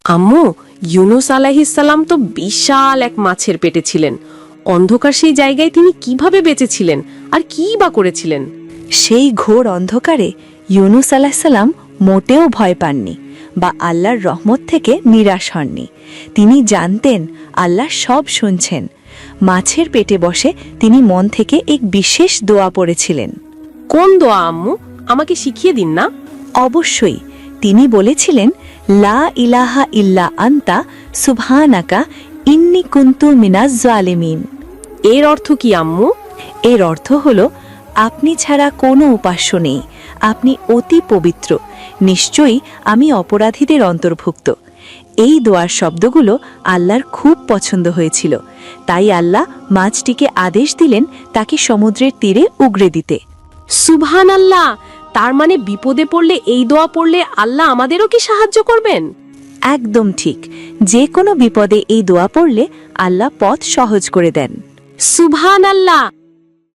আম্মু, ইউনুস আলাইহিসসালাম তো বিশাল এক মাছের পেটে ছিলেন। অন্ধকার সেই জায়গায় তিনি কিভাবে বেঁচেছিলেন আর কী বা করেছিলেন? সেই ঘোর অন্ধকারে ইউনুস আলাহিসাল্লাম মোটেও ভয় পাননি বা আল্লাহর রহমত থেকে নিরাশ হননি। তিনি জানতেন আল্লাহ সব শুনছেন। মাছের পেটে বসে তিনি মন থেকে এক বিশেষ দোয়া পড়েছিলেন। কোন দোয়া আম্মু? আমাকে শিখিয়ে দিন না। অবশ্যই। তিনি বলেছিলেন, লা ইলাহা ইল্লা আন্তা সুবহানাকা ইন্নী কুনতু মিনাজ জালিমিন। এর অর্থ কি আম্মু? এর অর্থ হল, আপনি ছাড়া কোনো উপাস্য নেই, আপনি অতি পবিত্র, নিশ্চয়ই আমি অপরাধীদের অন্তর্ভুক্ত। এই দোয়ার শব্দগুলো আল্লাহর খুব পছন্দ হয়েছিল, তাই আল্লাহ মাছটিকে আদেশ দিলেন তাকে সমুদ্রের তীরে উগরে দিতে। সুবহানাল্লাহ! তার মানে বিপদে পড়লে এই দোয়া পড়লে আল্লাহ আমাদেরও কি সাহায্য করবেন? একদম ঠিক। যে কোনো বিপদে এই দোয়া পড়লে আল্লাহ পথ সহজ করে দেন। সুবহানাল্লাহ!